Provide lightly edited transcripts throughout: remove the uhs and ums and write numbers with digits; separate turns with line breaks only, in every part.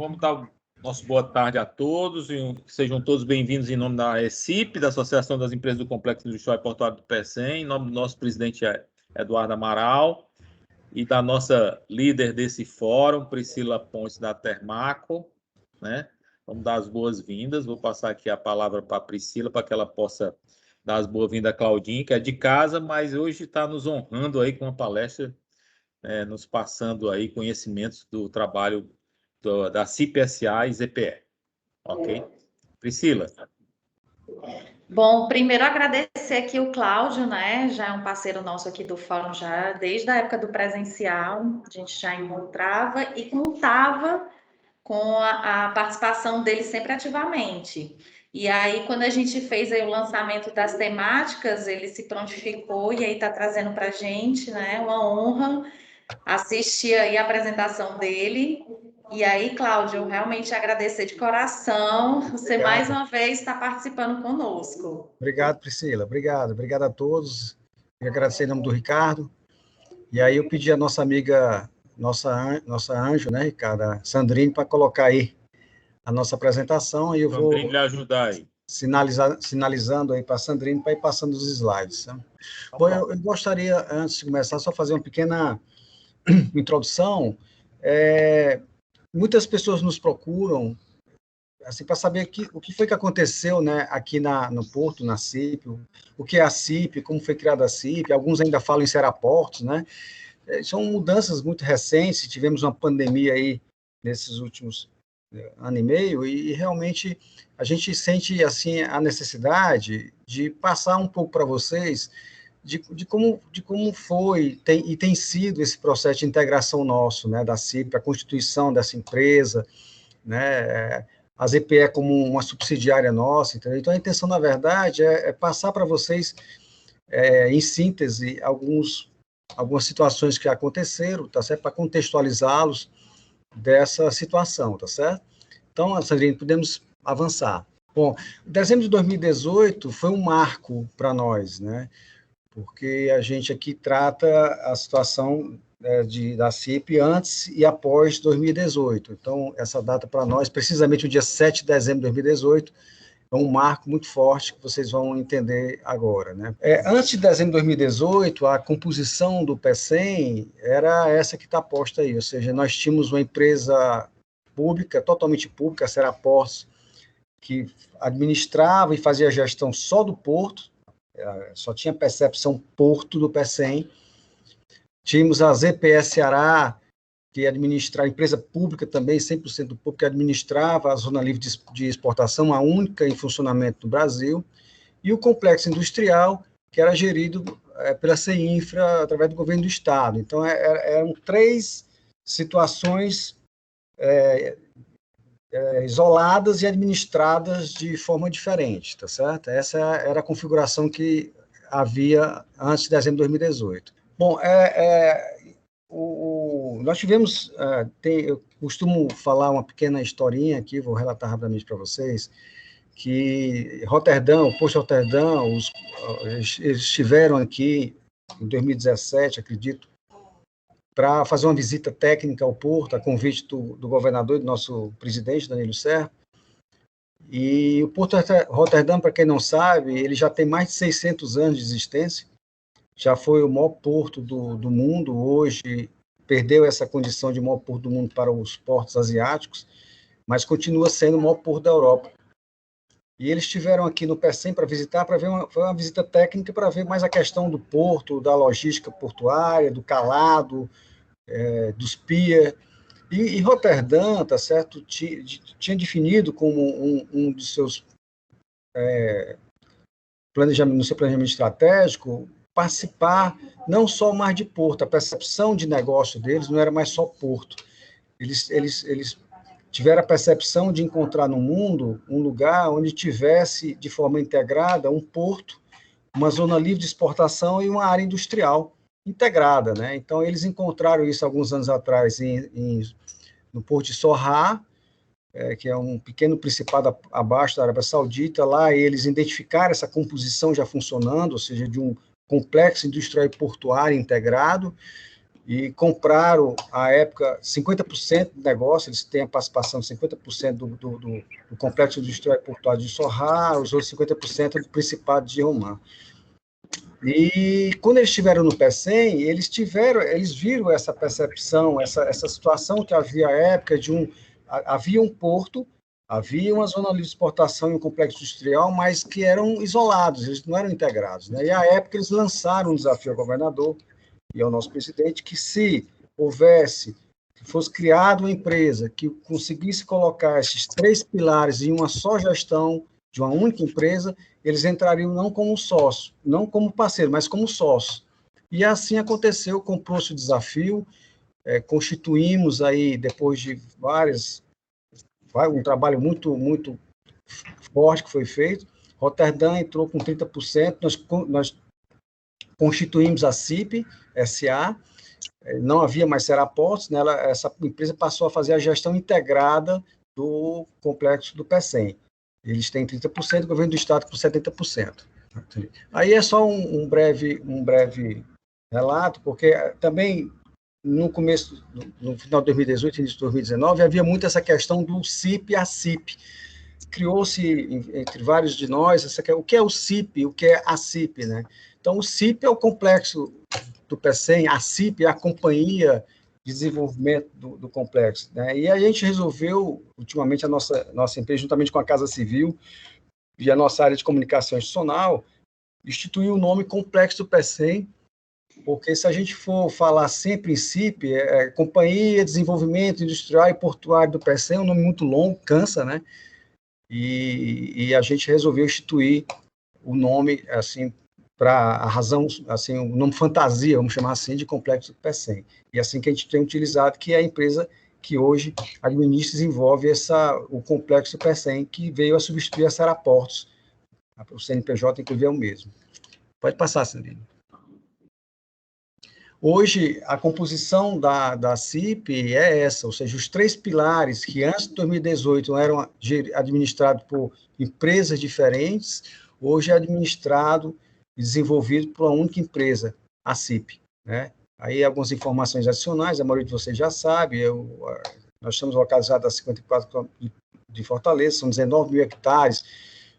Vamos dar nossa boa tarde a todos e sejam todos bem-vindos em nome da ECIP, da Associação das Empresas do Complexo Industrial e Portuário do PECEM, em nome do nosso presidente Eduardo Amaral e da nossa líder desse fórum, Priscila Pontes, da Termaco, né? Vamos dar as boas-vindas. Vou passar aqui a palavra para a Priscila, para que ela possa dar as boas-vindas a Claudinha, que é de casa, mas hoje está nos honrando aí com uma palestra, nos passando aí conhecimentos do trabalho da CIP-SA e ZPE. Ok? Priscila.
Bom, primeiro agradecer aqui o Cláudio, né? Já é um parceiro nosso aqui do fórum, já desde a época do presencial, a gente já encontrava e contava com a participação dele sempre ativamente. E aí, quando a gente fez aí o lançamento das temáticas, ele se prontificou e aí está trazendo para a gente, né? Uma honra assistir aí a apresentação dele. E aí, Cláudio, eu realmente agradecer de coração você mais uma vez está participando conosco.
Obrigado, Priscila. Obrigado a todos. Queria agradecer em nome do Ricardo. E aí eu pedi a nossa amiga, nossa anjo, né, Ricardo, a Sandrine, para colocar aí a nossa apresentação e eu vou
lhe ajudar aí.
Sinalizando aí para a Sandrine para ir passando os slides. Tá? Bom, eu gostaria, antes de começar, só fazer uma pequena introdução. Muitas pessoas nos procuram assim, para saber o que foi que aconteceu, né, aqui no Porto, na CIP, o que é a CIP, como foi criada a CIP, alguns ainda falam em Seraportos, né? São mudanças muito recentes, tivemos uma pandemia aí nesses últimos ano e meio, e realmente a gente sente assim a necessidade de passar um pouco para vocês de como foi e tem sido esse processo de integração nosso, né, da CIP, a constituição dessa empresa, né, a ZPE como uma subsidiária nossa, entendeu? Então a intenção, na verdade, é passar para vocês, em síntese, algumas situações que aconteceram, tá certo? Para contextualizá-los dessa situação, tá certo? Então, Sandrine, podemos avançar. Bom, dezembro de 2018 foi um marco para nós, né? Porque a gente aqui trata a situação da CIP antes e após 2018. Então, essa data para nós, precisamente o dia 7 de dezembro de 2018, é um marco muito forte que vocês vão entender agora, né? Antes de dezembro de 2018, a composição do PECEM era essa que está posta aí, ou seja, nós tínhamos uma empresa pública, totalmente pública, a Seraportos, que administrava e fazia a gestão só do porto, só tinha percepção porto do PECEM. Tínhamos a ZPE Ceará, que administrava, a empresa pública também, 100% pública, que administrava a zona livre de exportação, a única em funcionamento no Brasil, e o complexo industrial, que era gerido pela CEINFRA, através do governo do Estado. Então, eram três situações isoladas e administradas de forma diferente, tá certo? Essa era a configuração que havia antes de dezembro de 2018. Bom, nós tivemos, eu costumo falar uma pequena historinha aqui, vou relatar rapidamente para vocês, que Roterdão, o posto Roterdão, eles estiveram aqui em 2017, acredito, para fazer uma visita técnica ao porto, a convite do governador e do nosso presidente, Danilo Serra. E o Porto Roterdão, para quem não sabe, ele já tem mais de 600 anos de existência, já foi o maior porto do mundo, hoje perdeu essa condição de maior porto do mundo para os portos asiáticos, mas continua sendo o maior porto da Europa. E eles estiveram aqui no PECEM para visitar, foi uma visita técnica para ver mais a questão do porto, da logística portuária, do calado, dos pier. E Roterdã, tá certo, tinha definido como um dos seus no seu planejamento estratégico, participar não só mais de porto, a percepção de negócio deles não era mais só porto. Eles tiveram a percepção de encontrar no mundo um lugar onde tivesse, de forma integrada, um porto, uma zona livre de exportação e uma área industrial integrada, né? Então, eles encontraram isso alguns anos atrás no Porto de Sohar, que é um pequeno principado abaixo da Arábia Saudita. Lá eles identificaram essa composição já funcionando, ou seja, de um complexo industrial e portuário integrado, e compraram, à época, 50% do negócio, eles têm a participação de 50% do Complexo Industrial e Portuário de Sorrá, os outros 50% do Principado de Romã. E quando eles estiveram no PECEM, eles viram essa percepção, essa situação que havia à época havia um porto, havia uma zona livre de exportação e um complexo industrial, mas que eram isolados, eles não eram integrados, né? E à época eles lançaram um desafio ao governador e ao nosso presidente que se fosse criada uma empresa que conseguisse colocar esses 3 pilares em uma só gestão de uma única empresa, eles entrariam não como sócio, não como parceiro, mas como sócio. E assim aconteceu, comprou-se o desafio, constituímos aí, depois de um trabalho muito, muito forte que foi feito, Roterdã entrou com 30%, nós constituímos a CIP, SA, não havia mais Seraportos, né, essa empresa passou a fazer a gestão integrada do complexo do PECEM. Eles têm 30%, o governo do estado com 70%. Aí é só um breve relato, porque também no final de 2018, início de 2019, havia muito essa questão do CIP a CIP. Criou-se, entre vários de nós, o que é o CIP, o que é a CIP, né? Então, o CIP é o complexo do PECEM, a CIP é a companhia de desenvolvimento do complexo, né? E a gente resolveu, ultimamente, a nossa empresa, juntamente com a Casa Civil e a nossa área de comunicação institucional, instituir o nome Complexo do PECEM, porque se a gente for falar sempre em CIP, Companhia de Desenvolvimento Industrial e Portuário do PECEM, é um nome muito longo, cansa, né? E a gente resolveu instituir o nome, assim, para a razão, assim, o nome fantasia, vamos chamar assim, de Complexo do PECEM. E assim que a gente tem utilizado, que é a empresa que hoje administra e desenvolve o Complexo do PECEM, que veio a substituir a Seraportos. O CNPJ, inclusive, é o mesmo. Pode passar, Sandrine. Hoje, a composição da CIP é essa, ou seja, os 3 pilares que antes de 2018 eram administrados por empresas diferentes, hoje é administrado e desenvolvido por uma única empresa, a CIP, né? Aí algumas informações adicionais, a maioria de vocês já sabe, nós estamos localizados a 54 de Fortaleza, são 19 mil hectares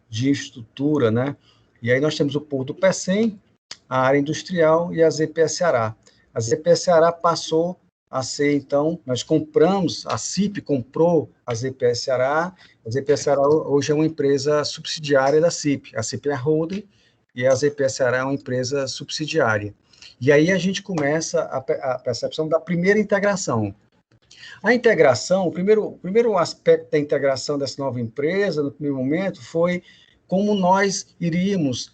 de infraestrutura, né? E aí nós temos o Porto do PECEM, a área industrial e a ZPS Ceará. A ZPS Ceará passou a ser, então, nós compramos, a CIP comprou a ZPS Ceará, a ZPS Ceará hoje é uma empresa subsidiária da CIP, a CIP é a holding e a ZPS Ceará é uma empresa subsidiária. E aí a gente começa a percepção da primeira integração. A integração, o primeiro aspecto da integração dessa nova empresa, no primeiro momento, foi como nós iríamos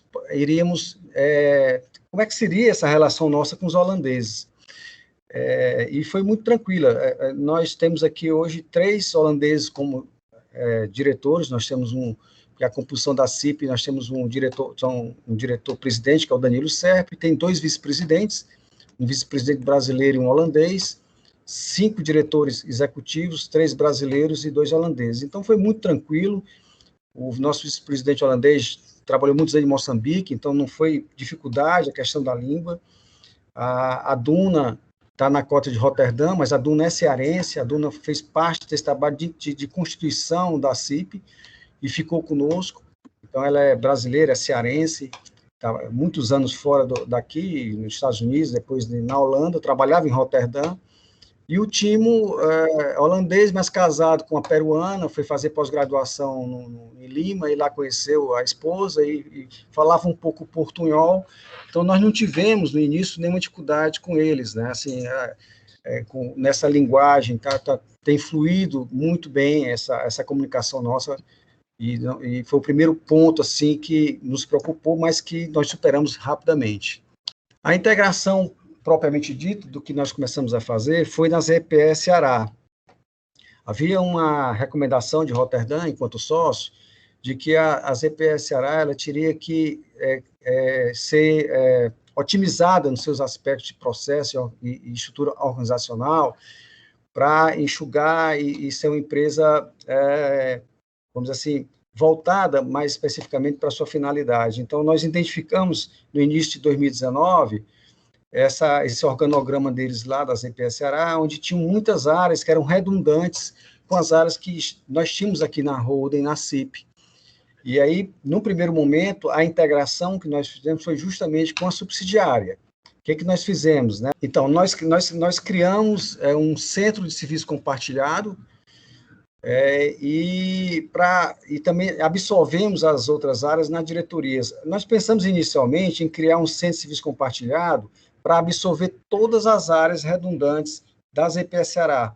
como é que seria essa relação nossa com os holandeses. E foi muito tranquila. Nós temos aqui hoje 3 holandeses como diretores, nós temos a composição da CIP, nós temos um diretor-presidente, que é o Danilo Serp, tem 2 vice-presidentes, um vice-presidente brasileiro e um holandês, 5 diretores executivos, 3 brasileiros e 2 holandeses. Então, foi muito tranquilo. O nosso vice-presidente holandês trabalhou muitos anos em Moçambique, então não foi dificuldade a questão da língua. A Duna está na cota de Roterdã, mas a Duna é cearense, a Duna fez parte desse trabalho de constituição da CIP e ficou conosco. Então, ela é brasileira, é cearense, está muitos anos fora daqui, nos Estados Unidos, depois na Holanda, trabalhava em Roterdã. E o Timo, holandês, mas casado com uma peruana, foi fazer pós-graduação em Lima, e lá conheceu a esposa e falava um pouco portunhol. Então, nós não tivemos, no início, nenhuma dificuldade com eles, né? Assim, nessa linguagem, tem fluído muito bem essa comunicação nossa, e foi o primeiro ponto, assim, que nos preocupou, mas que nós superamos rapidamente. A integração propriamente dito, do que nós começamos a fazer, foi na ZPS Ceará. Havia uma recomendação de Roterdã, enquanto sócio, de que a ZPS Ceará ela teria que ser otimizada nos seus aspectos de processo e estrutura organizacional para enxugar e ser uma empresa, vamos dizer assim, voltada mais especificamente para a sua finalidade. Então, nós identificamos, no início de 2019, esse organograma deles lá, da ZPE Ceará, onde tinham muitas áreas que eram redundantes com as áreas que nós tínhamos aqui na Holding, na CIP. E aí, no primeiro momento, a integração que nós fizemos foi justamente com a subsidiária. O que nós fizemos, né? Então, nós criamos um centro de serviço compartilhado e também absorvemos as outras áreas na diretoria. Nós pensamos inicialmente em criar um centro de serviço compartilhado para absorver todas as áreas redundantes da ZPE Ceará,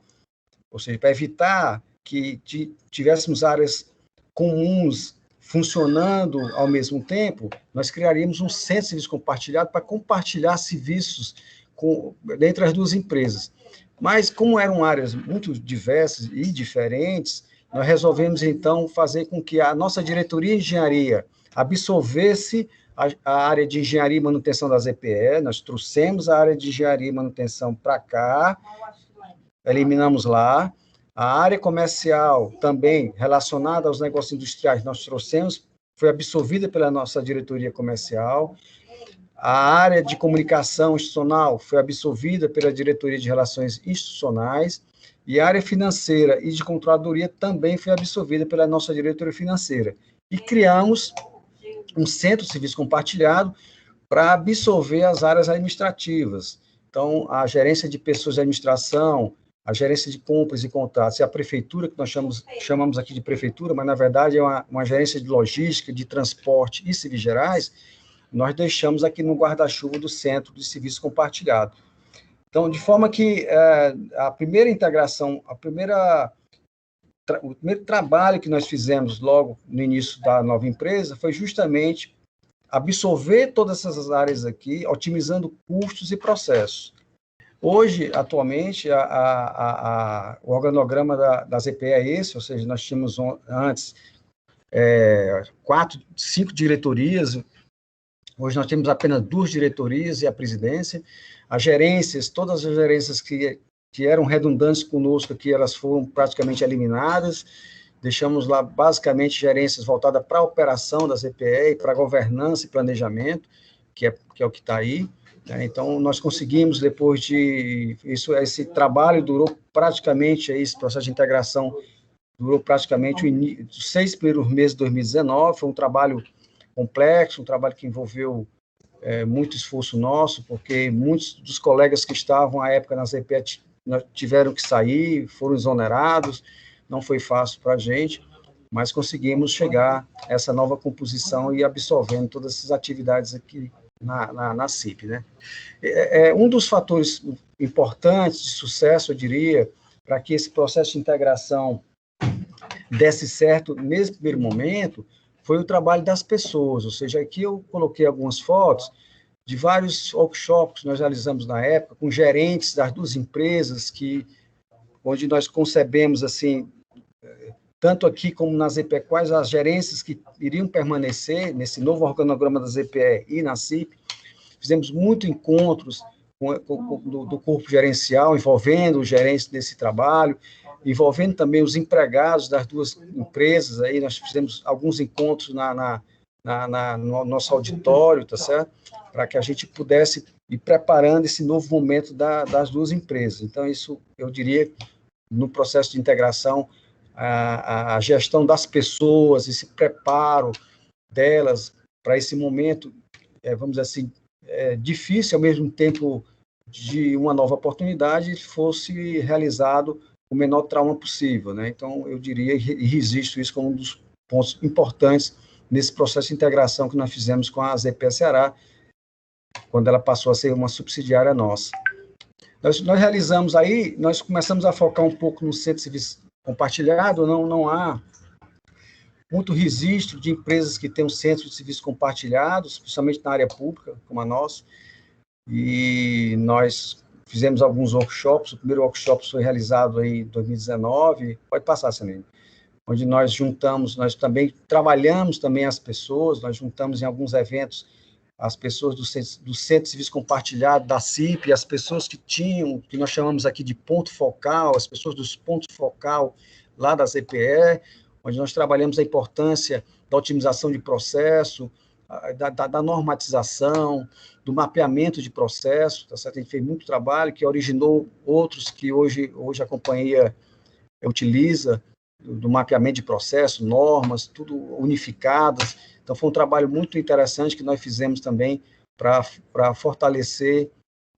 ou seja, para evitar que tivéssemos áreas comuns funcionando ao mesmo tempo, nós criaríamos um centro de serviço compartilhado para compartilhar serviços entre as duas empresas. Mas, como eram áreas muito diversas e diferentes, nós resolvemos, então, fazer com que a nossa diretoria de engenharia absorvesse a área de engenharia e manutenção da ZPE, nós trouxemos a área de engenharia e manutenção para cá, eliminamos lá. A área comercial, também relacionada aos negócios industriais, nós trouxemos, foi absorvida pela nossa diretoria comercial. A área de comunicação institucional foi absorvida pela diretoria de relações institucionais. E a área financeira e de controladoria também foi absorvida pela nossa diretoria financeira. E criamos um centro de serviço compartilhado para absorver as áreas administrativas. Então, a gerência de pessoas de administração, a gerência de compras e contratos, e a prefeitura, que nós chamamos aqui de prefeitura, mas, na verdade, é uma gerência de logística, de transporte e serviços gerais, nós deixamos aqui no guarda-chuva do Centro de Serviço Compartilhado. Então, de forma que a primeira integração, o primeiro trabalho que nós fizemos logo no início da nova empresa foi justamente absorver todas essas áreas aqui, otimizando custos e processos. Hoje, atualmente, o organograma da ZPE é esse, ou seja, nós tínhamos antes 5 diretorias, hoje nós temos apenas 2 diretorias e a presidência. As gerências, todas as gerências que eram redundantes conosco aqui, elas foram praticamente eliminadas. Deixamos lá, basicamente, gerências voltadas para a operação da ZPE, para a governança e planejamento, que é o que está aí. Então, nós conseguimos, depois de... Esse trabalho durou praticamente, esse processo de integração durou praticamente os 6 primeiros meses de 2019. Foi um trabalho complexo, um trabalho que envolveu muito esforço nosso, porque muitos dos colegas que estavam, à época, na ZPE, tiveram que sair, foram exonerados. Não foi fácil para a gente, mas conseguimos chegar a essa nova composição e absorvendo todas essas atividades aqui na CIP, né? Um dos fatores importantes de sucesso, eu diria, para que esse processo de integração desse certo nesse primeiro momento, foi o trabalho das pessoas, ou seja, aqui eu coloquei algumas fotos de vários workshops que nós realizamos na época, com gerentes das 2 empresas, onde nós concebemos, assim, tanto aqui como na ZPE, quais as gerências que iriam permanecer nesse novo organograma da ZPE e na CIP. Fizemos muitos encontros do corpo gerencial, envolvendo os gerentes desse trabalho, envolvendo também os empregados das 2 empresas. Aí nós fizemos alguns encontros no nosso auditório, tá certo? Para que a gente pudesse ir preparando esse novo momento das 2 empresas. Então, isso, eu diria, no processo de integração, a gestão das pessoas, esse preparo delas para esse momento, vamos dizer assim, difícil, ao mesmo tempo de uma nova oportunidade, fosse realizado o menor trauma possível, né? Então, eu diria, e registro isso como um dos pontos importantes nesse processo de integração que nós fizemos com a ZPE Ceará, quando ela passou a ser uma subsidiária nossa. Nós realizamos aí, nós começamos a focar um pouco no centro de serviço compartilhado. Não há muito registro de empresas que têm um centro de serviço compartilhado, especialmente na área pública, como a nossa, e nós fizemos alguns workshops. O primeiro workshop foi realizado aí em 2019, pode passar, Samir, onde nós juntamos, nós também trabalhamos também as pessoas, nós juntamos em alguns eventos as pessoas do Centro de Serviço Compartilhado, da CIP, as pessoas que nós chamamos aqui de ponto focal, as pessoas dos pontos focal lá da ZPE, onde nós trabalhamos a importância da otimização de processo, da normatização, do mapeamento de processo, tá certo? A gente fez muito trabalho que originou outros que hoje a companhia utiliza, do mapeamento de processo, normas, tudo unificadas. Então, foi um trabalho muito interessante que nós fizemos também para fortalecer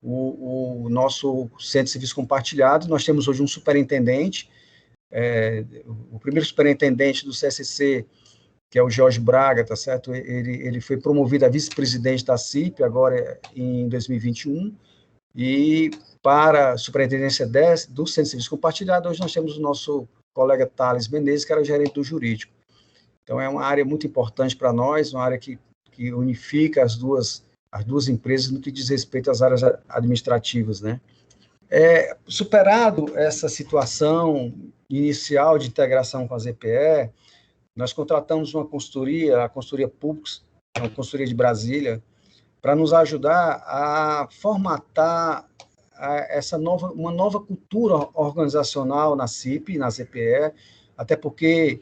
o nosso centro de serviço compartilhado. Nós temos hoje um superintendente, o primeiro superintendente do CSC, que é o Jorge Braga, tá certo? Ele foi promovido a vice-presidente da CIP, agora em 2021, e para a superintendência do Centro de Serviço Compartilhado, hoje nós temos o nosso colega Thales Menezes, que era gerente do jurídico. Então, é uma área muito importante para nós, uma área que unifica as duas empresas no que diz respeito às áreas administrativas, né? Superado essa situação inicial de integração com a ZPE, nós contratamos uma consultoria, a consultoria Públicos, uma consultoria de Brasília, para nos ajudar a formatar uma nova cultura organizacional na CIP, na ZPE, até porque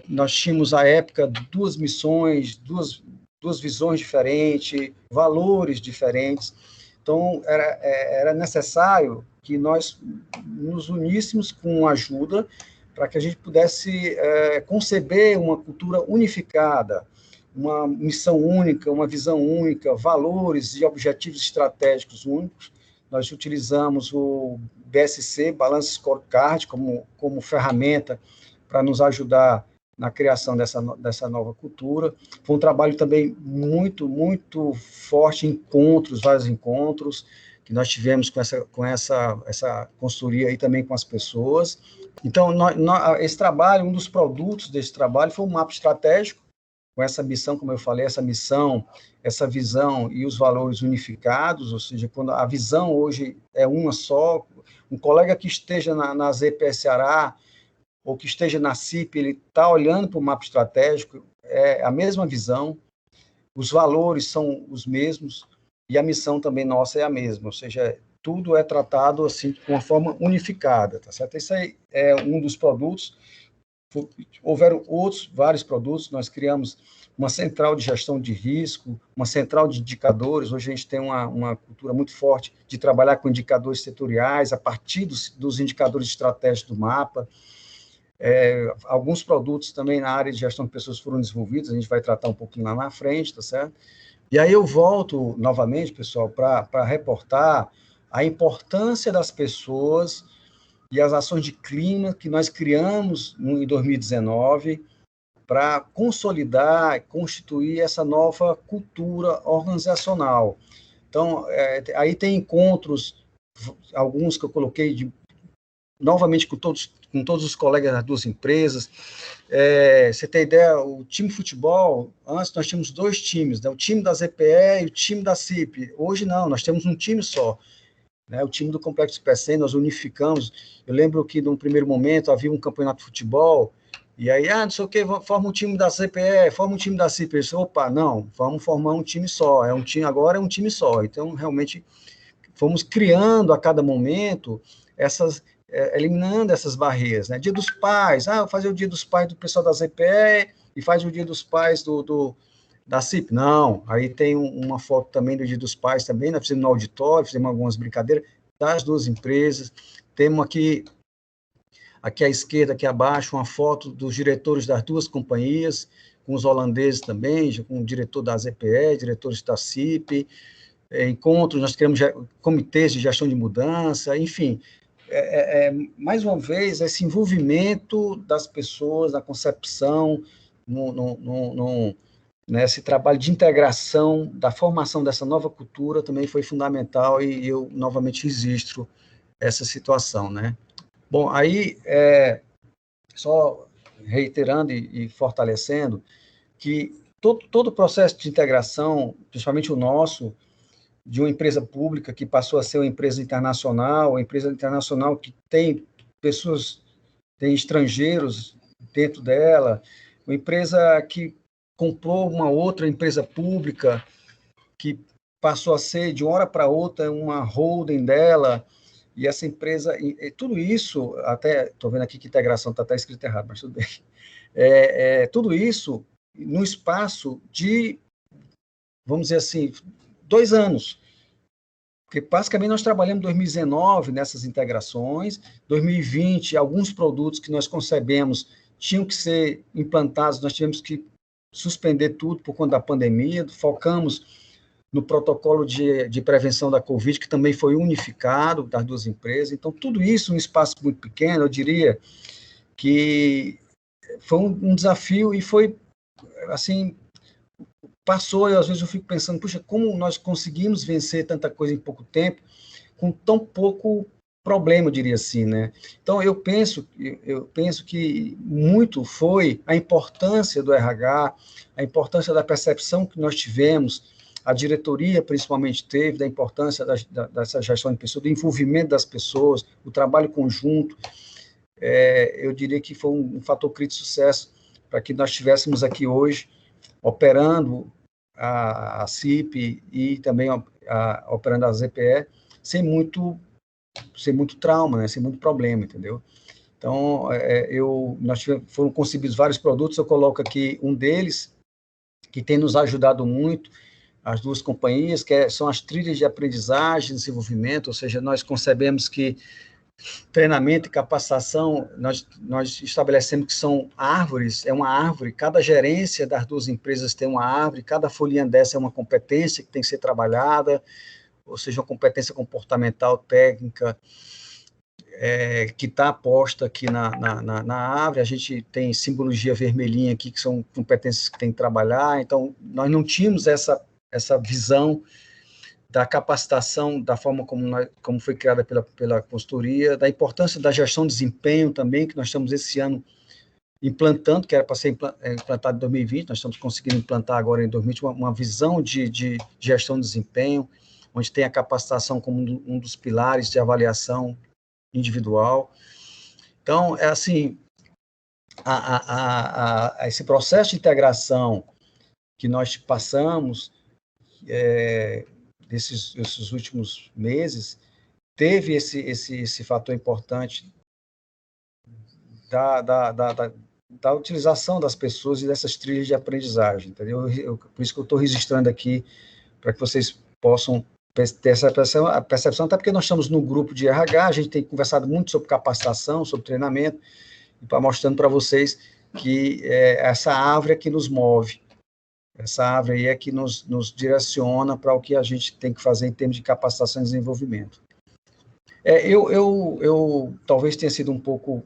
nós tínhamos, à época, duas missões, duas visões diferentes, valores diferentes. Então, era necessário que nós nos uníssemos com ajuda para que a gente pudesse conceber uma cultura unificada, uma missão única, uma visão única, valores e objetivos estratégicos únicos. Nós utilizamos o BSC, Balance Scorecard, como ferramenta para nos ajudar na criação dessa nova cultura. Foi um trabalho também muito, muito forte, vários encontros, que nós tivemos com essa consultoria aí também com as pessoas. Então, esse trabalho, um dos produtos desse trabalho foi um mapa estratégico, com essa missão, como eu falei, essa missão, essa visão e os valores unificados, ou seja, quando a visão hoje é uma só, um colega que esteja na ZPE Ceará, ou que esteja na CIP, ele está olhando para o mapa estratégico, é a mesma visão, os valores são os mesmos, e a missão também nossa é a mesma, ou seja, tudo é tratado assim, de uma forma unificada, tá certo? Esse aí é um dos produtos. Houveram vários produtos, nós criamos uma central de gestão de risco, uma central de indicadores, hoje a gente tem uma cultura muito forte de trabalhar com indicadores setoriais, a partir dos indicadores estratégicos do mapa. Alguns produtos também na área de gestão de pessoas foram desenvolvidos, a gente vai tratar um pouquinho lá na frente, tá certo? E aí eu volto novamente, pessoal, para reportar a importância das pessoas e as ações de clima que nós criamos em 2019 para consolidar e constituir essa nova cultura organizacional. Então, aí tem encontros, alguns que eu coloquei novamente com todos os colegas das duas empresas. Você tem ideia, o time de futebol, antes nós tínhamos 2 times, né? O time da ZPE e o time da CIP. Hoje não, nós temos um time só. Né, o time do Complexo PECEM, nós unificamos. Eu lembro que, num primeiro momento, havia um campeonato de futebol, e aí, não sei o que, forma um time da CPE, forma um time da CIP. Eu disse, opa, não, vamos formar um time só, agora é um time só. Então, realmente, fomos criando a cada momento, eliminando essas barreiras. Né? Dia dos Pais, fazer o Dia dos Pais do pessoal da ZPE, e faz o Dia dos Pais da CIP, não, aí tem uma foto também do Dia dos Pais também, nós fizemos no auditório, fizemos algumas brincadeiras das duas empresas, temos aqui à esquerda, aqui abaixo, uma foto dos diretores das duas companhias, com os holandeses também, com o diretor da ZPE, diretores da CIP, encontros, nós criamos comitês de gestão de mudança, enfim, mais uma vez, esse envolvimento das pessoas na concepção, esse trabalho de integração, da formação dessa nova cultura também foi fundamental e eu novamente registro essa situação, né? Bom, aí, só reiterando e fortalecendo que todo o processo de integração, principalmente o nosso, de uma empresa pública que passou a ser uma empresa internacional que tem pessoas, tem estrangeiros dentro dela, uma empresa que comprou uma outra empresa pública que passou a ser, de uma hora para outra, uma holding dela, e essa empresa, e tudo isso, até, estou vendo aqui que integração está até escrito errado, mas tudo bem, tudo isso no espaço de, vamos dizer assim, 2 anos. Porque, basicamente, nós trabalhamos em 2019 nessas integrações, 2020, alguns produtos que nós concebemos tinham que ser implantados, nós tivemos que suspender tudo por conta da pandemia, focamos no protocolo de prevenção da Covid, que também foi unificado das 2 empresas. Então, tudo isso em um espaço muito pequeno, eu diria que foi um desafio e foi, assim, passou, e às vezes eu fico pensando, puxa, como nós conseguimos vencer tanta coisa em pouco tempo, com tão pouco problema, eu diria assim, né? Então, eu penso que muito foi a importância do RH, a importância da percepção que nós tivemos, a diretoria principalmente teve, da importância dessa gestão de pessoas, do envolvimento das pessoas, o trabalho conjunto. Eu diria que foi um fator crítico de sucesso para que nós estivéssemos aqui hoje operando a CIP e também operando a ZPE sem muito trauma, né? Sem muito problema, entendeu? Então, foram concebidos vários produtos, eu coloco aqui um deles, que tem nos ajudado muito, as 2 companhias, são as trilhas de aprendizagem e desenvolvimento, ou seja, nós concebemos que treinamento e capacitação, nós estabelecemos que são árvores, é uma árvore, cada gerência das 2 empresas tem uma árvore, cada folhinha dessa é uma competência que tem que ser trabalhada, ou seja, uma competência comportamental, técnica, que está posta aqui na árvore. A gente tem simbologia vermelhinha aqui, que são competências que tem que trabalhar. Então, nós não tínhamos essa visão da capacitação, da forma como foi criada pela consultoria, da importância da gestão de desempenho também, que nós estamos esse ano implantando, que era para ser implantado em 2020, nós estamos conseguindo implantar agora em 2020 uma visão de gestão de desempenho, onde tem a capacitação como um dos pilares de avaliação individual. Então, assim, esse processo de integração que nós passamos desses últimos meses, teve esse fator importante da utilização das pessoas e dessas trilhas de aprendizagem, entendeu? Por isso que eu estou registrando aqui, para que vocês possam ter essa percepção, até porque nós estamos no grupo de RH, a gente tem conversado muito sobre capacitação, sobre treinamento, e mostrando para vocês que essa árvore é que nos move, essa árvore aí é que nos direciona para o que a gente tem que fazer em termos de capacitação e desenvolvimento. Eu talvez tenha sido um pouco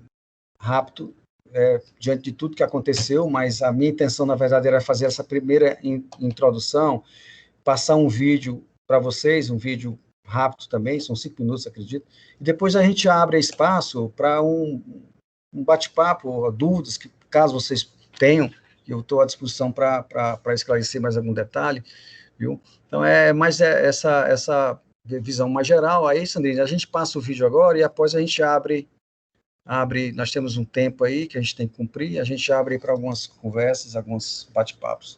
rápido diante de tudo que aconteceu, mas a minha intenção, na verdade, era fazer essa primeira introdução, passar um vídeo para vocês, um vídeo rápido também, são 5 minutos, acredito, e depois a gente abre espaço para um bate-papo, dúvidas, que caso vocês tenham, eu estou à disposição para esclarecer mais algum detalhe, viu? Então, essa visão mais geral. Aí, Sandrine, a gente passa o vídeo agora e após a gente abre, nós temos um tempo aí que a gente tem que cumprir, a gente abre para algumas conversas, alguns bate-papos.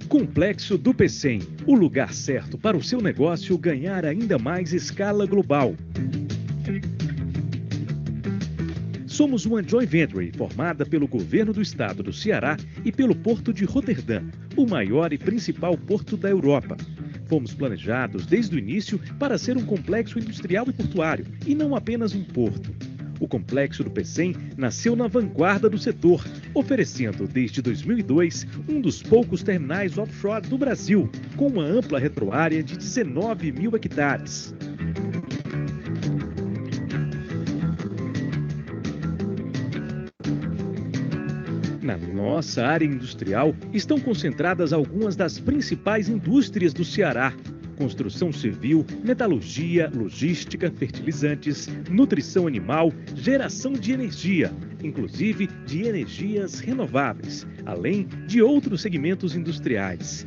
Complexo do Pecém, o lugar certo para o seu negócio ganhar ainda mais escala global. Somos uma joint venture formada pelo governo do estado do Ceará e pelo Porto de Roterdã, o maior e principal porto da Europa. Fomos planejados desde o início para ser um complexo industrial e portuário, e não apenas um porto. O Complexo do Pecém nasceu na vanguarda do setor, oferecendo desde 2002 um dos poucos terminais offshore do Brasil, com uma ampla retroárea de 19 mil hectares. Na nossa área industrial estão concentradas algumas das principais indústrias do Ceará: construção civil, metalurgia, logística, fertilizantes, nutrição animal, geração de energia, inclusive de energias renováveis, além de outros segmentos industriais.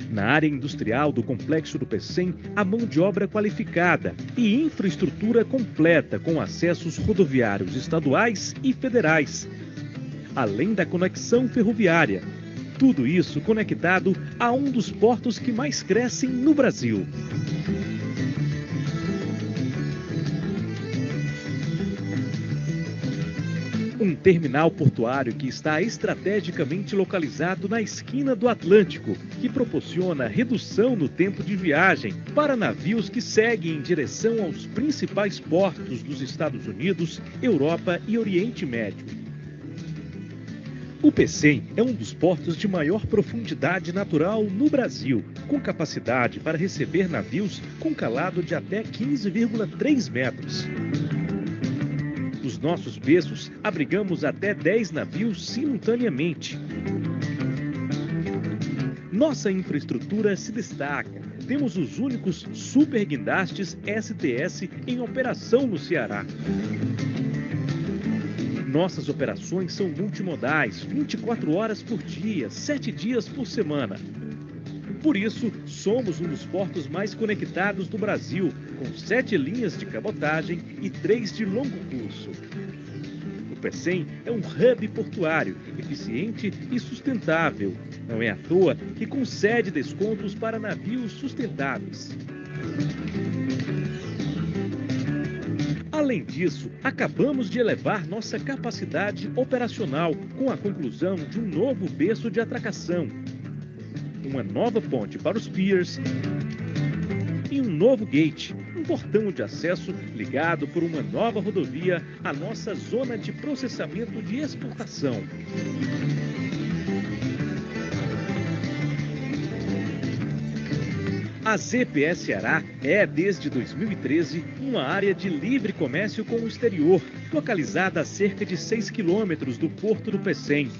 Na área industrial do Complexo do Pecém, há mão de obra qualificada e infraestrutura completa com acessos rodoviários estaduais e federais, além da conexão ferroviária. Tudo isso conectado a um dos portos que mais crescem no Brasil. Um terminal portuário que está estrategicamente localizado na esquina do Atlântico, que proporciona redução no tempo de viagem para navios que seguem em direção aos principais portos dos Estados Unidos, Europa e Oriente Médio. O Pecém é um dos portos de maior profundidade natural no Brasil, com capacidade para receber navios com calado de até 15,3 metros. Nos nossos berços, abrigamos até 10 navios simultaneamente. Nossa infraestrutura se destaca. Temos os únicos super guindastes STS em operação no Ceará. Nossas operações são multimodais, 24 horas por dia, 7 dias por semana. Por isso, somos um dos portos mais conectados do Brasil, com 7 linhas de cabotagem e 3 de longo curso. O Pecém é um hub portuário, eficiente e sustentável. Não é à toa que concede descontos para navios sustentáveis. Além disso, acabamos de elevar nossa capacidade operacional com a conclusão de um novo berço de atracação, uma nova ponte para os piers e um novo gate, um portão de acesso ligado por uma nova rodovia à nossa zona de processamento de exportação. A ZPE Ceará é, desde 2013, uma área de livre comércio com o exterior, localizada a cerca de 6 quilômetros do Porto do Pecém.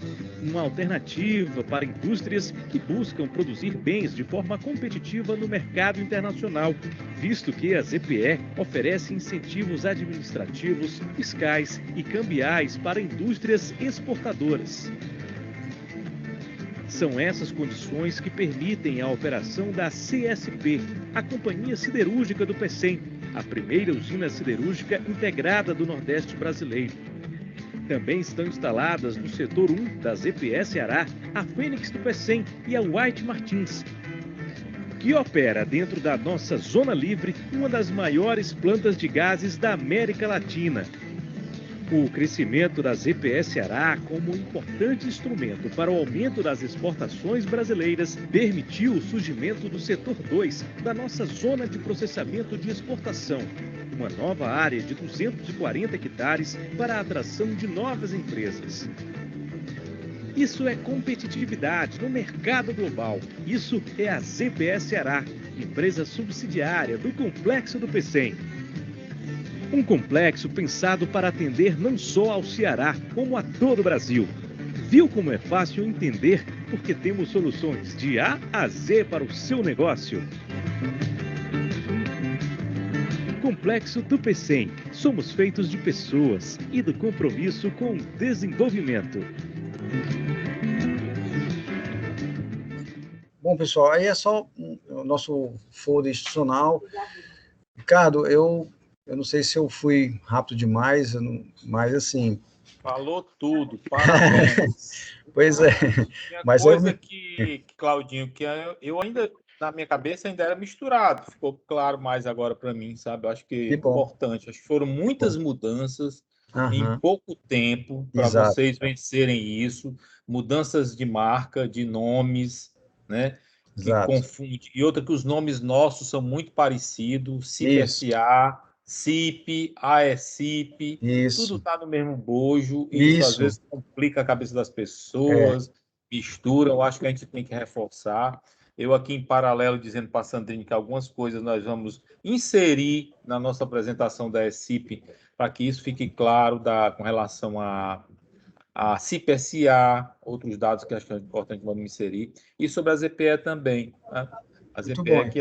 Uma alternativa para indústrias que buscam produzir bens de forma competitiva no mercado internacional, visto que a ZPE oferece incentivos administrativos, fiscais e cambiais para indústrias exportadoras. São essas condições que permitem a operação da CSP, a Companhia Siderúrgica do Pecém, a primeira usina siderúrgica integrada do Nordeste brasileiro. Também estão instaladas no setor 1 da ZPE Ceará a Fênix do Pecém e a White Martins, que opera dentro da nossa Zona Livre uma das maiores plantas de gases da América Latina. O crescimento da ZPE Ceará como importante instrumento para o aumento das exportações brasileiras permitiu o surgimento do setor 2 da nossa zona de processamento de exportação, uma nova área de 240 hectares para a atração de novas empresas. Isso é competitividade no mercado global. Isso é a ZPE Ceará, empresa subsidiária do Complexo do Pecém. Um complexo pensado para atender não só ao Ceará, como a todo o Brasil. Viu como é fácil entender? Porque temos soluções de A a Z para o seu negócio. Complexo do Pecém. Somos feitos de pessoas e do compromisso com o desenvolvimento.
Bom, pessoal, aí é só o nosso foro institucional. Ricardo, eu não sei se eu fui rápido demais, mas assim...
Falou tudo, parabéns.
Pois é.
Tinha
Mas
coisa que, Claudinho, que eu ainda, na minha cabeça, ainda era misturado. Ficou claro mais agora para mim, sabe? Eu acho que é importante. Acho que foram muitas mudanças em pouco tempo para vocês vencerem isso. Mudanças de marca, de nomes, né? Que confunde. E outra que os nomes nossos são muito parecidos. CIP-SA, CIP, AECIP, tudo está no mesmo bojo, e isso às vezes complica a cabeça das pessoas, mistura. Eu acho que a gente tem que reforçar. Eu aqui em paralelo dizendo para a Sandrine que algumas coisas nós vamos inserir na nossa apresentação da AECIP, para que isso fique claro com relação a CIP-SA, outros dados que acho que é importante vamos inserir, e sobre a ZPE também. Né? A ZPE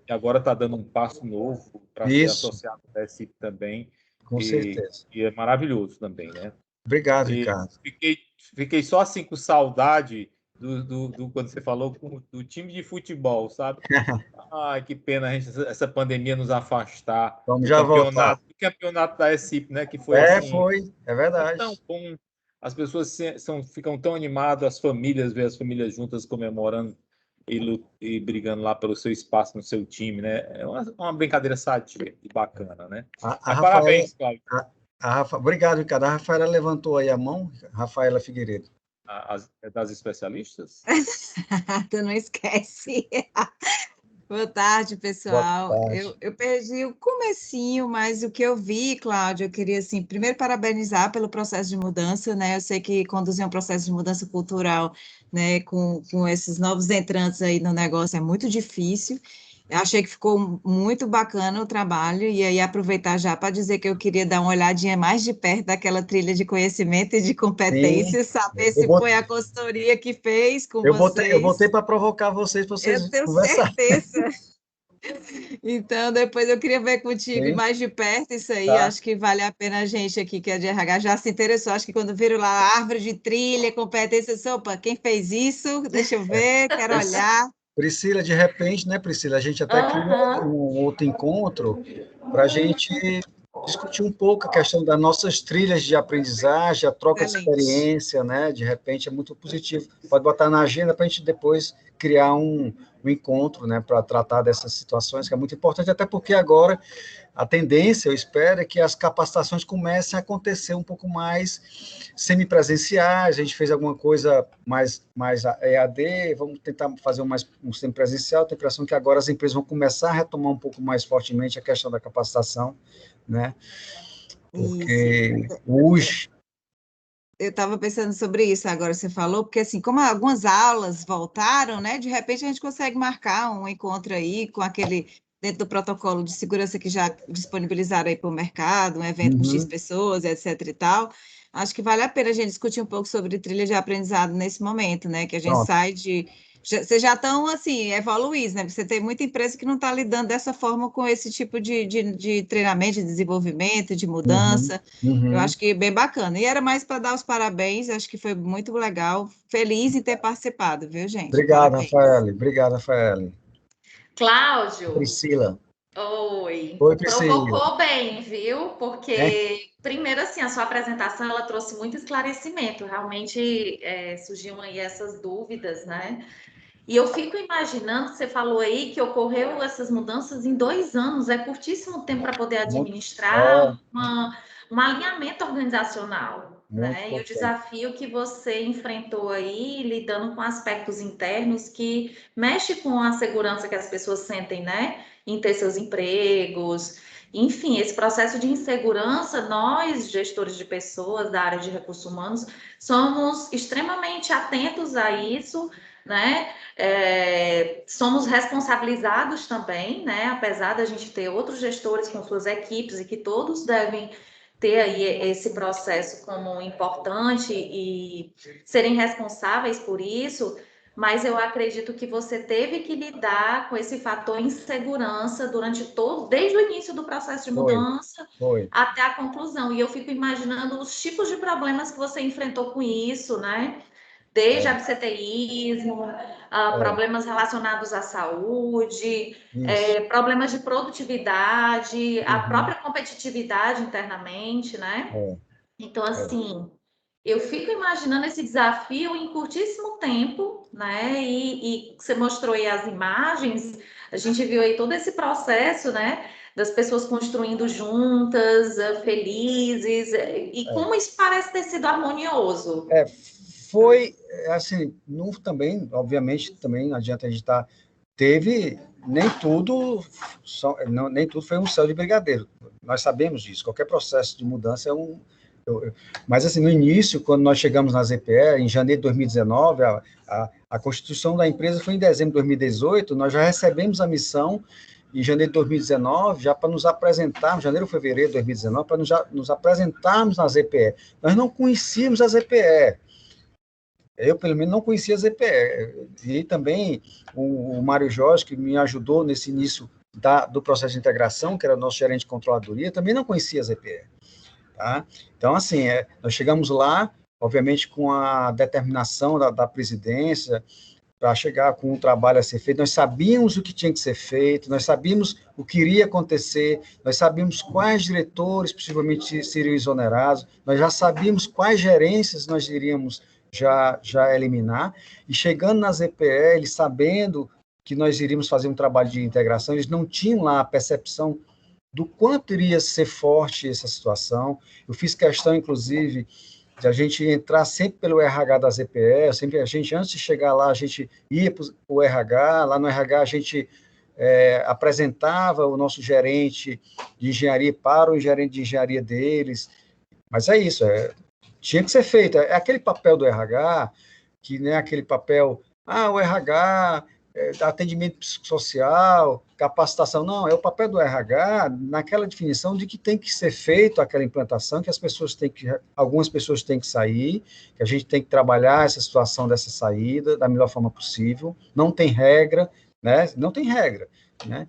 que agora está dando um passo novo para ser associado à SIP também.
Com certeza.
E é maravilhoso também, né?
Obrigado, Ricardo.
Fiquei só assim com saudade quando você falou do time de futebol, sabe? Ai, que pena essa pandemia nos afastar.
Vamos já voltar.
O campeonato da SIP, né? Que foi
é verdade.
Então, as pessoas ficam tão animadas, as famílias, ver as famílias juntas comemorando e brigando lá pelo seu espaço no seu time, né? É uma brincadeira sadia e bacana, né?
Rafaela,
parabéns, Cláudio.
Obrigado, Ricardo. A Rafaela levantou aí a mão, Rafaela Figueiredo.
Das especialistas?
Tu não esquece. Boa tarde, pessoal.
Boa tarde.
Eu perdi o comecinho, mas o que eu vi, Cláudio, eu queria, assim, primeiro parabenizar pelo processo de mudança, né? Eu sei que conduzir um processo de mudança cultural, né, com esses novos entrantes aí no negócio é muito difícil. Eu achei que ficou muito bacana o trabalho, e aí aproveitar já para dizer que eu queria dar uma olhadinha mais de perto daquela trilha de conhecimento e de competências, saber se foi a consultoria que fez com vocês.
Eu voltei para provocar vocês
Eu tenho
conversar.
certeza. Então, depois eu queria ver contigo
Sim.
mais de perto isso aí.
Tá.
Acho que vale a pena a gente aqui, que é de RH, já se interessou. Acho que quando viram lá a árvore de trilha, competência, eu disse, opa, quem fez isso? Deixa eu ver, quero olhar.
Priscila, de repente, né, Priscila, a gente até criou um outro encontro para a gente discutir um pouco a questão das nossas trilhas de aprendizagem, a troca de experiência, né? De repente é muito positivo. Pode botar na agenda para a gente depois criar um encontro, né, para tratar dessas situações, que é muito importante, até porque agora a tendência, eu espero, é que as capacitações comecem a acontecer um pouco mais semipresenciais. A gente fez alguma coisa mais EAD, vamos tentar fazer um semipresencial. Tenho a impressão que agora as empresas vão começar a retomar um pouco mais fortemente a questão da capacitação, né? Porque hoje...
Eu estava pensando sobre isso agora, você falou, porque assim, como algumas aulas voltaram, né, de repente a gente consegue marcar um encontro aí com aquele, dentro do protocolo de segurança que já disponibilizaram aí para o mercado, um evento com X pessoas, etc e tal. Acho que vale a pena a gente discutir um pouco sobre trilha de aprendizado nesse momento, né, que a gente sai de... Vocês já estão, assim, evoluídos, né? Você tem muita empresa que não está lidando dessa forma com esse tipo de treinamento, de desenvolvimento, de mudança. Eu acho que bem bacana. E era mais para dar os parabéns, acho que foi muito legal. Feliz em ter participado, viu, gente?
Obrigado, Rafael. Obrigado, Rafael.
Cláudio.
Priscila.
Oi.
Oi, Priscila.
Provocou bem, viu? Porque, primeiro, assim, a sua apresentação, ela trouxe muito esclarecimento. Realmente, surgiam aí essas dúvidas, né? E eu fico imaginando, você falou aí que ocorreu essas mudanças em 2 anos, é curtíssimo tempo para poder administrar um alinhamento organizacional, né? E o desafio que você enfrentou aí, lidando com aspectos internos que mexe com a segurança que as pessoas sentem, né? Em ter seus empregos. Enfim, esse processo de insegurança, nós, gestores de pessoas da área de recursos humanos, somos extremamente atentos a isso, né? Somos responsabilizados também, né? Apesar da gente ter outros gestores com suas equipes e que todos devem ter aí esse processo como importante e serem responsáveis por isso, mas eu acredito que você teve que lidar com esse fator insegurança desde o início do processo de mudança até a conclusão. E eu fico imaginando os tipos de problemas que você enfrentou com isso, né? Desde absenteísmo, problemas relacionados à saúde, problemas de produtividade, a própria competitividade internamente, né? Então, assim, eu fico imaginando esse desafio em curtíssimo tempo, né? E você mostrou aí as imagens, a gente viu aí todo esse processo, né? Das pessoas construindo juntas, felizes, e como isso parece ter sido harmonioso.
Foi, assim, também, obviamente, também não adianta a gente estar... nem tudo foi um céu de brigadeiro. Nós sabemos disso. Qualquer processo de mudança é mas, assim, no início, quando nós chegamos na ZPE, em janeiro de 2019, a constituição da empresa foi em dezembro de 2018, nós já recebemos a missão em janeiro de 2019, já para nos apresentarmos, janeiro ou fevereiro de 2019, para nos apresentarmos na ZPE. Nós não conhecíamos a ZPE. Eu, pelo menos, não conhecia a ZPE. E também o Mário Jorge, que me ajudou nesse início do processo de integração, que era o nosso gerente de controladoria, também não conhecia a ZPE. Tá? Então, assim, nós chegamos lá, obviamente, com a determinação da presidência, para chegar com um trabalho a ser feito. Nós sabíamos o que tinha que ser feito, nós sabíamos o que iria acontecer, nós sabíamos quais diretores possivelmente seriam exonerados, nós já sabíamos quais gerências nós iríamos já eliminar, e chegando na ZPE, eles sabendo que nós iríamos fazer um trabalho de integração, eles não tinham lá a percepção do quanto iria ser forte essa situação. Eu fiz questão, inclusive, de a gente entrar sempre pelo RH da ZPE, sempre a gente, antes de chegar lá, a gente ia para o RH, lá no RH a gente apresentava o nosso gerente de engenharia para o gerente de engenharia deles, mas é isso, tinha que ser feito, é aquele papel do RH, que não é aquele papel, o RH, atendimento psicossocial, capacitação, não, é o papel do RH naquela definição de que tem que ser feito aquela implantação, que algumas pessoas têm que sair, que a gente tem que trabalhar essa situação dessa saída da melhor forma possível, não tem regra, né? Não tem regra, né?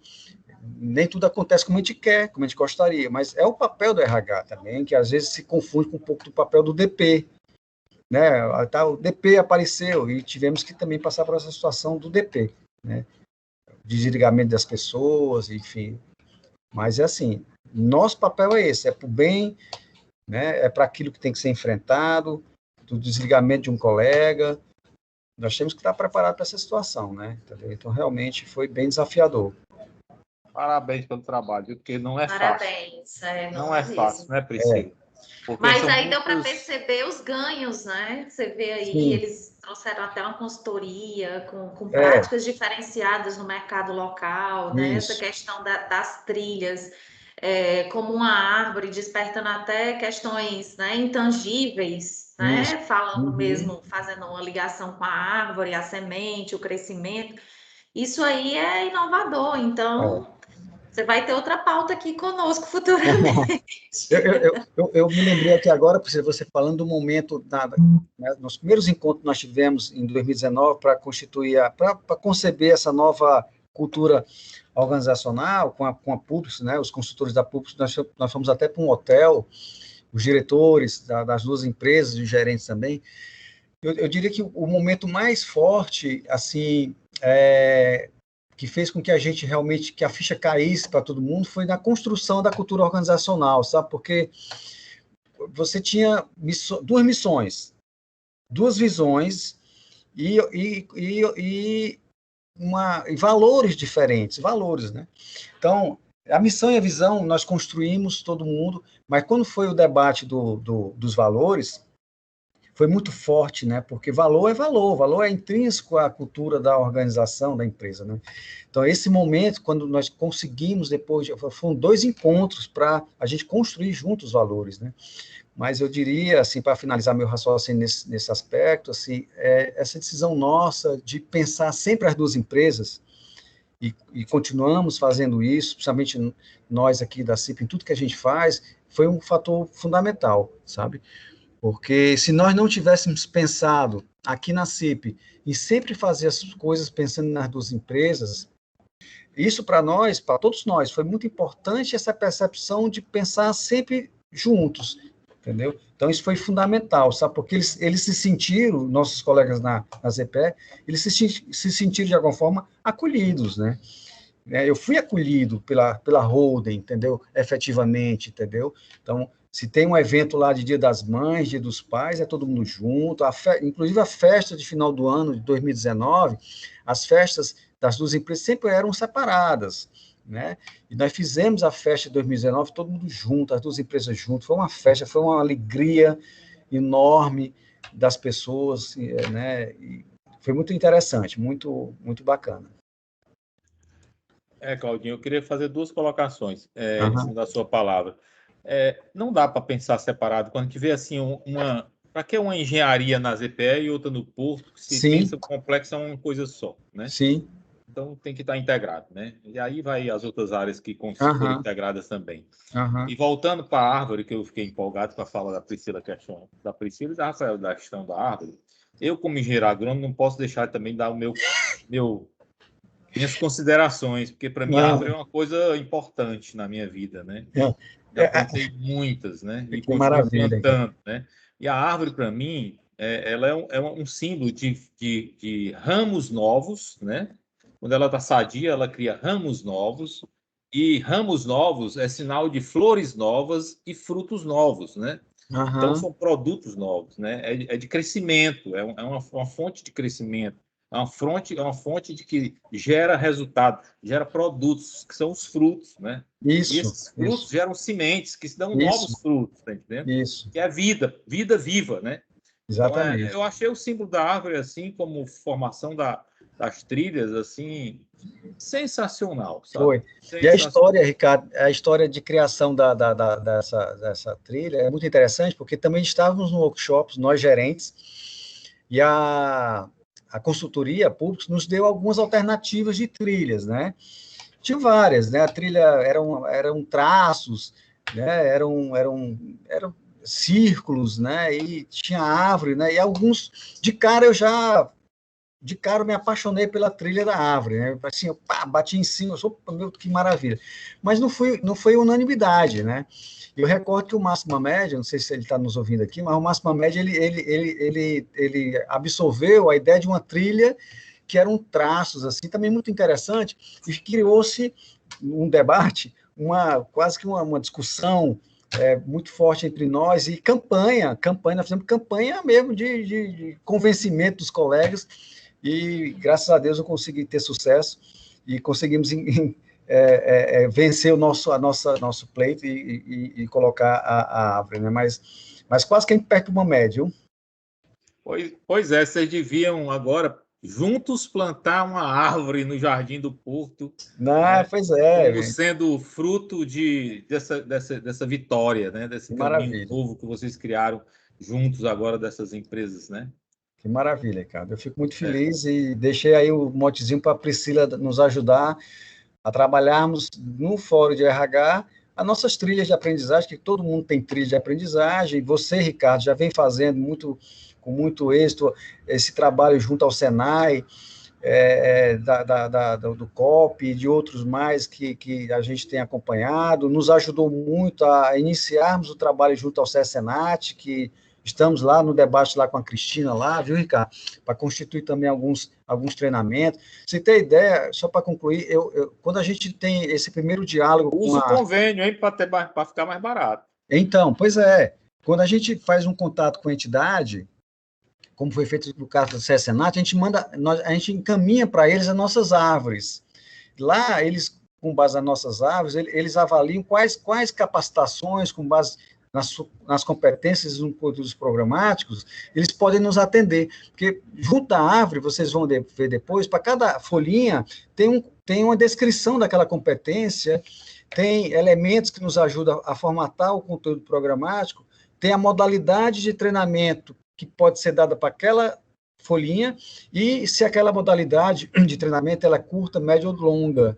Nem tudo acontece como a gente quer, como a gente gostaria, mas é o papel do RH também, que às vezes se confunde com um pouco do papel do DP, né? O DP apareceu e tivemos que também passar por essa situação do DP, né? Desligamento das pessoas, enfim. Mas é assim, nosso papel é esse, é para o bem, né? É para aquilo que tem que ser enfrentado, do desligamento de um colega. Nós temos que estar preparados para essa situação, né? Então, realmente, foi bem desafiador.
Parabéns pelo trabalho, porque não é
Parabéns,
fácil. Não é fácil, né, Priscila?
Mas aí deu para perceber os ganhos, né? Você vê aí,
Sim.
Eles trouxeram até uma consultoria com práticas diferenciadas no mercado local, né? Essa questão das trilhas, como uma árvore, despertando até questões, né, intangíveis, né? Falando mesmo, fazendo uma ligação com a árvore, a semente, o crescimento. Isso aí é inovador, então você vai ter outra pauta aqui conosco futuramente.
Eu me lembrei aqui agora, você falando do momento, né, nos primeiros encontros que nós tivemos em 2019 para conceber essa nova cultura organizacional com a Publix, né, os consultores da Publix, nós fomos até para um hotel, os diretores das duas empresas, os gerentes também. Eu diria que o momento mais forte, assim, que fez com que a gente realmente, que a ficha caísse para todo mundo, foi na construção da cultura organizacional, sabe? Porque você tinha duas missões, duas visões e valores diferentes, né? Então, a missão e a visão nós construímos todo mundo, mas quando foi o debate dos valores, foi muito forte, né? Porque valor é intrínseco à cultura da organização da empresa, né? Então, esse momento, quando nós conseguimos, foram 2 encontros para a gente construir juntos os valores, né? Mas eu diria, assim, para finalizar meu raciocínio nesse aspecto, assim, essa decisão nossa de pensar sempre as duas empresas, e continuamos fazendo isso, principalmente nós aqui da CIP, em tudo que a gente faz, foi um fator fundamental, sabe? Porque se nós não tivéssemos pensado aqui na CIP em sempre fazer as coisas pensando nas duas empresas, isso para nós, para todos nós, foi muito importante essa percepção de pensar sempre juntos, entendeu? Então isso foi fundamental, sabe? Porque eles se sentiram, nossos colegas na ZPE, eles se sentiram de alguma forma acolhidos, né? Eu fui acolhido pela holding, entendeu? Efetivamente, entendeu? Então, se tem um evento lá de Dia das Mães, Dia dos Pais, é todo mundo junto, inclusive a festa de final do ano de 2019, as festas das duas empresas sempre eram separadas, né? E nós fizemos a festa de 2019, todo mundo junto, as duas empresas juntas, foi uma festa, foi uma alegria enorme das pessoas, né? E foi muito interessante, muito, muito bacana.
Claudinho, eu queria fazer 2 colocações em cima da sua palavra. Não dá para pensar separado. Quando a gente vê assim, para que uma engenharia na ZPE e outra no Porto, que se pensa complexo é uma coisa só, né?
Sim.
Então tem que estar integrado, né? E aí vai as outras áreas que consideram integradas também. E voltando para a árvore, que eu fiquei empolgado com a fala da Priscila, da Priscila e da Rafael, da questão da árvore, eu, como engenheiro agrônomo, não posso deixar também de dar minhas considerações, porque para mim a árvore é uma coisa importante na minha vida, né? Já plantei muitas, né? E continuo plantando, né? E a árvore, para mim, ela é um símbolo de ramos novos, né? Quando ela está sadia, ela cria ramos novos, e ramos novos é sinal de flores novas e frutos novos, né? Então, são produtos novos, né? É de crescimento, é uma fonte de crescimento. É uma fonte de que gera resultado, gera produtos, que são os frutos, né?
Isso,
e esses frutos
isso,
geram sementes, que dão
isso,
novos frutos, tá entendendo?
isso,
Que é a vida viva, né? Então,
exatamente.
eu achei o símbolo da árvore, assim, como formação das trilhas, assim, sensacional, sabe?
Foi. E a
Sensacional.
história, Ricardo, a história de criação dessa trilha é muito interessante, porque também estávamos no workshop, nós gerentes, e a consultoria pública nos deu algumas alternativas de trilhas, né? Tinha várias, né? A trilha eram traços, né? Eram círculos, né? E tinha árvore, né? E alguns, de cara eu me apaixonei pela trilha da árvore, né? Assim, eu bati em cima, meu, que maravilha. Mas não foi unanimidade, né? Eu recordo que o Márcio Mamed, não sei se ele está nos ouvindo aqui, mas o Márcio Mamed, ele absorveu a ideia de uma trilha que eram traços, assim, também muito interessante, e criou-se um debate, quase que uma discussão muito forte entre nós, e nós fizemos campanha mesmo de convencimento dos colegas, e graças a Deus eu consegui ter sucesso, e conseguimos vencer o nosso pleito e colocar a árvore, né? Mas quase que perto do Mamed, viu?
Pois é, vocês deviam agora juntos plantar uma árvore no Jardim do Porto,
Não, pois é,
como sendo fruto dessa vitória, né? Desse caminho
maravilha.
novo que vocês criaram juntos agora dessas empresas, né?
Que maravilha, cara. Eu fico muito feliz e deixei aí o motezinho para a Priscila nos ajudar a trabalharmos no Fórum de RH as nossas trilhas de aprendizagem, que todo mundo tem trilha de aprendizagem. Você, Ricardo, já vem fazendo com muito êxito esse trabalho junto ao Senai, do COP e de outros mais que a gente tem acompanhado. Nos ajudou muito a iniciarmos o trabalho junto ao CESENAT, que estamos lá no debate lá com a Cristina, lá, viu, Ricardo? Para constituir também alguns treinamentos. Você tem ideia, só para concluir, quando a gente tem esse primeiro diálogo
Usa o convênio, hein, para ficar mais barato.
Então, pois é, quando a gente faz um contato com a entidade, como foi feito no caso do CESENAT, a gente encaminha para eles as nossas árvores. Lá, eles, com base nas nossas árvores, eles avaliam quais capacitações, com base nas competências dos programáticos, eles podem nos atender. Porque, junto à árvore, vocês vão ver depois, para cada folhinha, tem uma descrição daquela competência, tem elementos que nos ajudam a formatar o conteúdo programático, tem a modalidade de treinamento que pode ser dada para aquela folhinha, e se aquela modalidade de treinamento ela é curta, média ou longa,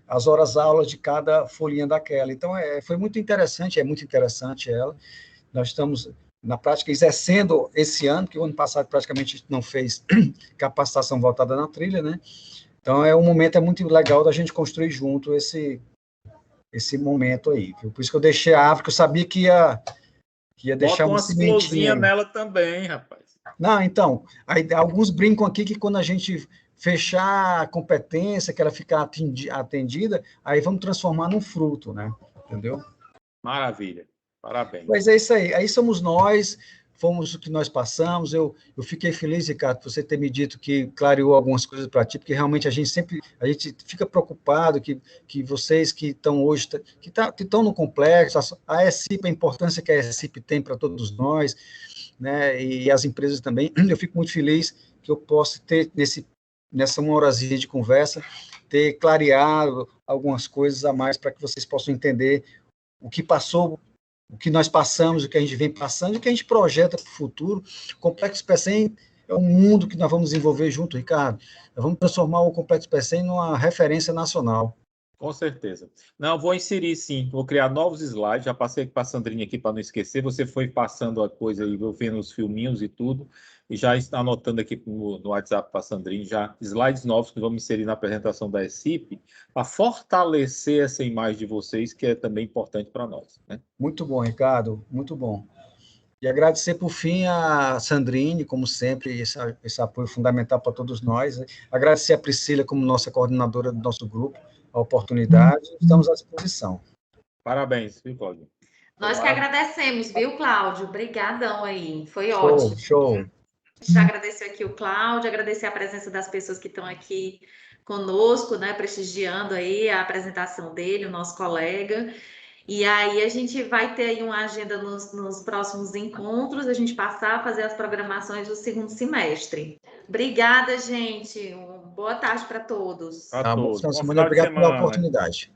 as horas-aulas de cada folhinha daquela. Então, foi muito interessante ela. Nós estamos, na prática, exercendo esse ano, que o ano passado praticamente a gente não fez capacitação voltada na trilha, né? Então, um momento muito legal da gente construir junto esse momento aí. Por isso que eu deixei a árvore, que eu sabia que ia deixar uma sementinha
nela também, rapaz.
Não, então, aí, alguns brincam aqui que quando a gente fechar a competência, que ela ficar atendida, aí vamos transformar num fruto, né? Entendeu?
Maravilha, parabéns.
Mas é isso aí somos nós, fomos o que nós passamos. Eu fiquei feliz, Ricardo, por você ter me dito que clareou algumas coisas para ti, porque realmente a gente fica preocupado que vocês que estão hoje, que estão no complexo, a ESIP, a importância que a ESIP tem para todos nós, né, e as empresas também. Eu fico muito feliz que eu possa ter, nessa uma horazinha de conversa, ter clareado algumas coisas a mais para que vocês possam entender o que passou, o que nós passamos, o que a gente vem passando, e o que a gente projeta para o futuro. O Complexo PECEM é um mundo que nós vamos desenvolver junto, Ricardo. Nós vamos transformar o Complexo PECEM numa referência nacional.
Com certeza. Não, vou inserir sim, vou criar novos slides, já passei para a Sandrinha aqui para não esquecer, você foi passando a coisa aí, eu vendo os filminhos e tudo, e já está anotando aqui no WhatsApp para a Sandrinha, já slides novos que vamos inserir na apresentação da ESIP, para fortalecer essa imagem de vocês, que é também importante para nós, né?
Muito bom, Ricardo, muito bom. E agradecer, por fim, a Sandrine, como sempre, esse apoio fundamental para todos nós. Agradecer a Priscila, como nossa coordenadora do nosso grupo, a oportunidade. Estamos à disposição.
Parabéns, viu, Cláudio?
Nós que agradecemos, viu, Cláudio? Obrigadão aí. Foi ótimo.
Show.
Já agradeceu aqui o Cláudio, agradecer a presença das pessoas que estão aqui conosco, né, prestigiando aí a apresentação dele, o nosso colega. E aí a gente vai ter aí uma agenda nos próximos encontros, a gente passar a fazer as programações do segundo semestre. Obrigada, gente. Boa tarde para todos.
A todos.
Obrigado pela oportunidade.